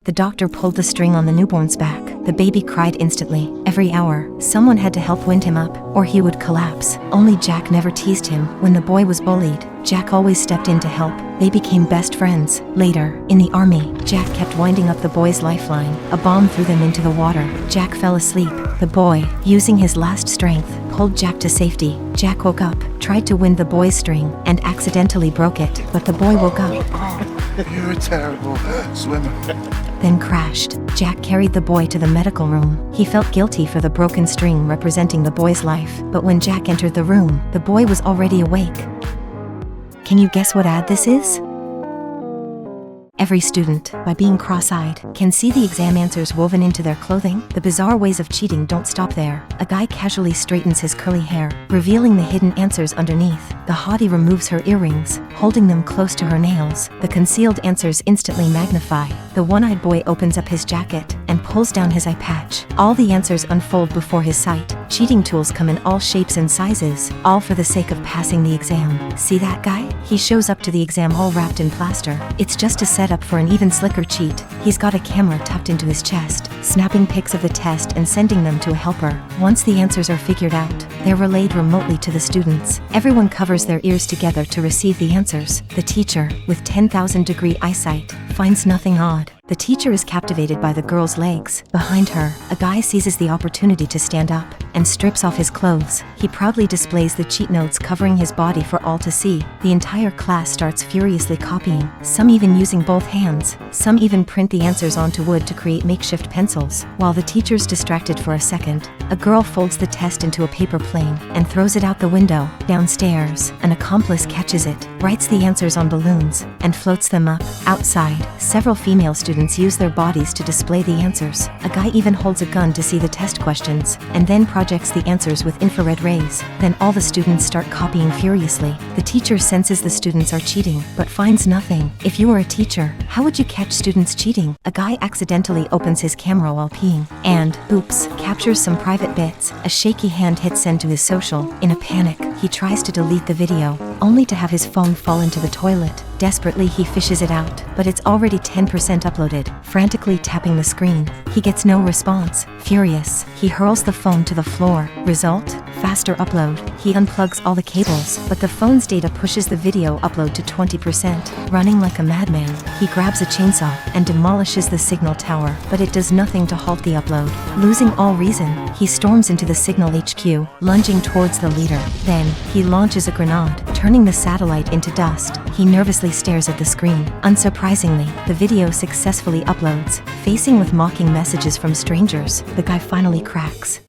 The doctor pulled the string on the newborn's back. The baby cried instantly. Every hour, someone had to help wind him up, or he would collapse. Only Jack never teased him. When the boy was bullied, Jack always stepped in to help. They became best friends. Later, in the army, Jack kept winding up the boy's lifeline. A bomb threw them into the water. Jack fell asleep. The boy, using his last strength, pulled Jack to safety. Jack woke up, tried to wind the boy's string, and accidentally broke it. But the boy woke up. You're a terrible swimmer. Then crashed. Jack carried the boy to the medical room. He felt guilty for the broken string representing the boy's life. But when Jack entered the room, the boy was already awake. Can you guess what ad this is? Every student, by being cross-eyed, can see the exam answers woven into their clothing. The bizarre ways of cheating don't stop there. A guy casually straightens his curly hair, revealing the hidden answers underneath. The hottie removes her earrings, holding them close to her nails. The concealed answers instantly magnify. The one-eyed boy opens up his jacket and pulls down his eye patch. All the answers unfold before his sight. Cheating tools come in all shapes and sizes, all for the sake of passing the exam. See that guy? He shows up to the exam all wrapped in plaster. It's just a setup for an even slicker cheat. He's got a camera tucked into his chest, snapping pics of the test and sending them to a helper. Once the answers are figured out, they're relayed remotely to the students. Everyone covers their ears together to receive the answers. The teacher, with 10,000-degree eyesight, finds nothing odd. The teacher is captivated by the girl's legs. Behind her, a guy seizes the opportunity to stand up and strips off his clothes. He proudly displays the cheat notes covering his body for all to see. The entire class starts furiously copying, some even using both hands. Some even print the answers onto wood to create makeshift pencils. While the teacher's distracted for a second, a girl folds the test into a paper plane and throws it out the window. Downstairs, an accomplice catches it, writes the answers on balloons, and floats them up. Outside, several female students use their bodies to display the answers. A guy even holds a gun to see the test questions, and then projects the answers with infrared rays. Then all the students start copying furiously. The teacher senses the students are cheating, but finds nothing. If you were a teacher, how would you catch students cheating? A guy accidentally opens his camera while peeing, and, oops, captures some private bits. A shaky hand hits send to his social. In a panic, he tries to delete the video, only to have his phone fall into the toilet. Desperately, he fishes it out, but it's already 10% uploaded. Frantically tapping the screen, he gets no response. Furious, he hurls the phone to the floor. Result? Faster upload. He unplugs all the cables, but the phone's data pushes the video upload to 20%. Running like a madman, he grabs a chainsaw and demolishes the signal tower, but it does nothing to halt the upload. Losing all reason, he storms into the signal HQ, lunging towards the leader. Then, he launches a grenade, turning the satellite into dust. He nervously stares at the screen. Unsurprisingly, the video successfully uploads. Facing with mocking messages from strangers, the guy finally cracks.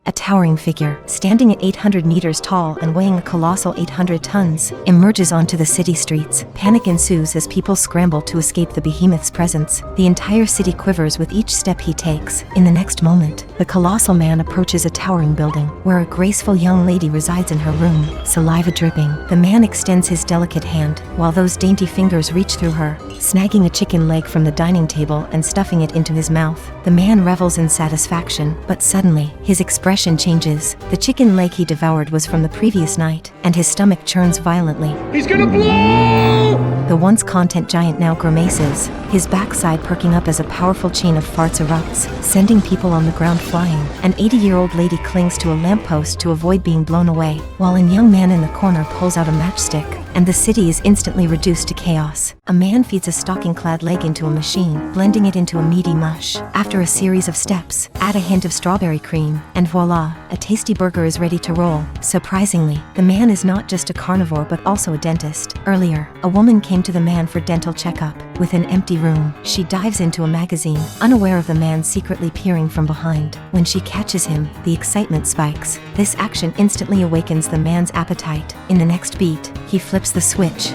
A towering figure, standing at 800 meters tall and weighing a colossal 800 tons, emerges onto the city streets. Panic ensues as people scramble to escape the behemoth's presence. The entire city quivers with each step he takes. In the next moment, the colossal man approaches a towering building, where a graceful young lady resides in her room, saliva dripping. The man extends his delicate hand, while those dainty fingers reach through her, snagging a chicken leg from the dining table and stuffing it into his mouth. The man revels in satisfaction, but suddenly, his expression changes. The chicken leg he devoured was from the previous night, and his stomach churns violently. He's gonna blow! The once content giant now grimaces, his backside perking up as a powerful chain of farts erupts, sending people on the ground flying. An 80-year-old lady clings to a lamppost to avoid being blown away, while a young man in the corner pulls out a matchstick, and the city is instantly reduced to chaos. A man feeds a stocking-clad leg into a machine, blending it into a meaty mush. After a series of steps, add a hint of strawberry cream, and voila, a tasty burger is ready to roll. Surprisingly, the man is not just a carnivore but also a dentist. Earlier, a woman came to the man for dental checkup. With an empty room, she dives into a magazine, unaware of the man secretly peering from behind. When she catches him, the excitement spikes. This action instantly awakens the man's appetite. In the next beat, he flips the switch.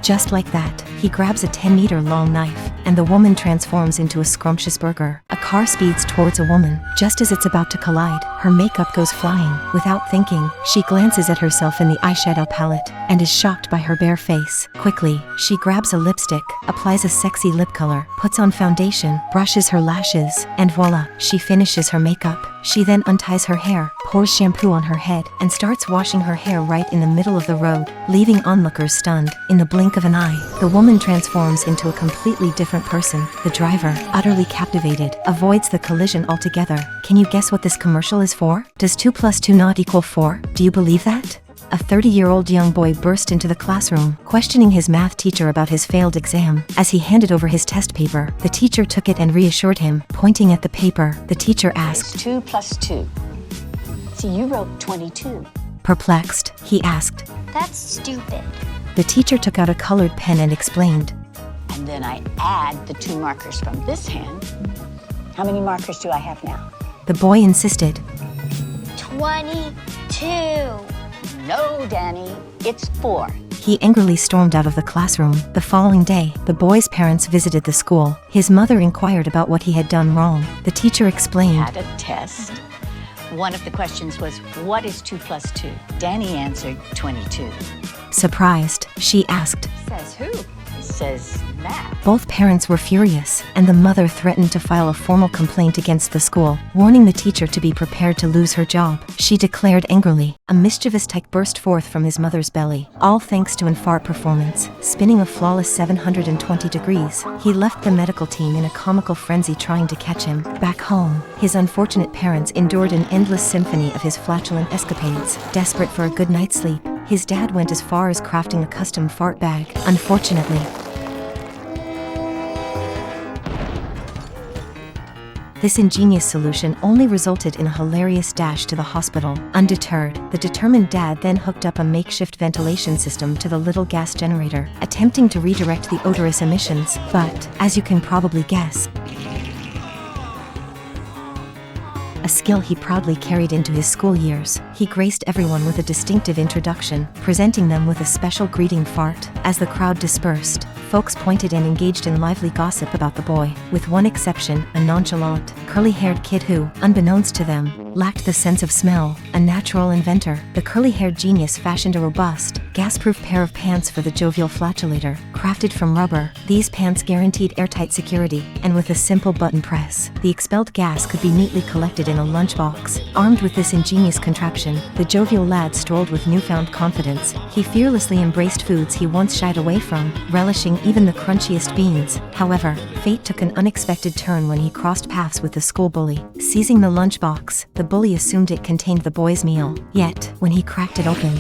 Just like that, he grabs a 10-meter-long knife, and the woman transforms into a scrumptious burger. A car speeds towards a woman. Just as it's about to collide, her makeup goes flying. Without thinking, she glances at herself in the eyeshadow palette, and is shocked by her bare face. Quickly, she grabs a lipstick, applies a sexy lip color, puts on foundation, brushes her lashes, and voila, she finishes her makeup. She then unties her hair, pours shampoo on her head, and starts washing her hair right in the middle of the road, leaving onlookers stunned. In the blink of an eye, the woman transforms into a completely different person. The driver, utterly captivated, avoids the collision altogether. Can you guess what this commercial is for? Does 2 plus 2 not equal 4? Do you believe that? A 30-year-old young boy burst into the classroom, questioning his math teacher about his failed exam. As he handed over his test paper, the teacher took it and reassured him. Pointing at the paper, the teacher asked, It's 2 plus 2. See, you wrote 22. Perplexed, he asked. That's stupid. The teacher took out a colored pen and explained. And then I add the 2 markers from this hand. How many markers do I have now? The boy insisted. 22. No, Danny, it's 4. He angrily stormed out of the classroom. The following day, the boy's parents visited the school. His mother inquired about what he had done wrong. The teacher explained. Had a test. One of the questions was, what is 2 plus 2? Danny answered 22. Surprised, she asked. Says who? Says math. Both parents were furious, and the mother threatened to file a formal complaint against the school, warning the teacher to be prepared to lose her job. She declared angrily. A mischievous tyke burst forth from his mother's belly, all thanks to an fart performance. Spinning a flawless 720 degrees, he left the medical team in a comical frenzy trying to catch him. Back home, his unfortunate parents endured an endless symphony of his flatulent escapades. Desperate for a good night's sleep, his dad went as far as crafting a custom fart bag. Unfortunately, this ingenious solution only resulted in a hilarious dash to the hospital. Undeterred, the determined dad then hooked up a makeshift ventilation system to the little gas generator, attempting to redirect the odorous emissions. But, as you can probably guess, a skill he proudly carried into his school years, he graced everyone with a distinctive introduction, presenting them with a special greeting fart. As the crowd dispersed, folks pointed and engaged in lively gossip about the boy, with one exception, a nonchalant, curly-haired kid who, unbeknownst to them, lacked the sense of smell. A natural inventor, the curly-haired genius fashioned a robust, gas-proof pair of pants for the jovial flatulator. Crafted from rubber, these pants guaranteed airtight security, and with a simple button press, the expelled gas could be neatly collected in a lunchbox. Armed with this ingenious contraption, the jovial lad strolled with newfound confidence. He fearlessly embraced foods he once shied away from, relishing even the crunchiest beans. However, fate took an unexpected turn when he crossed paths with the school bully. Seizing the lunchbox, the bully assumed it contained the boy's meal. Yet, when he cracked it open,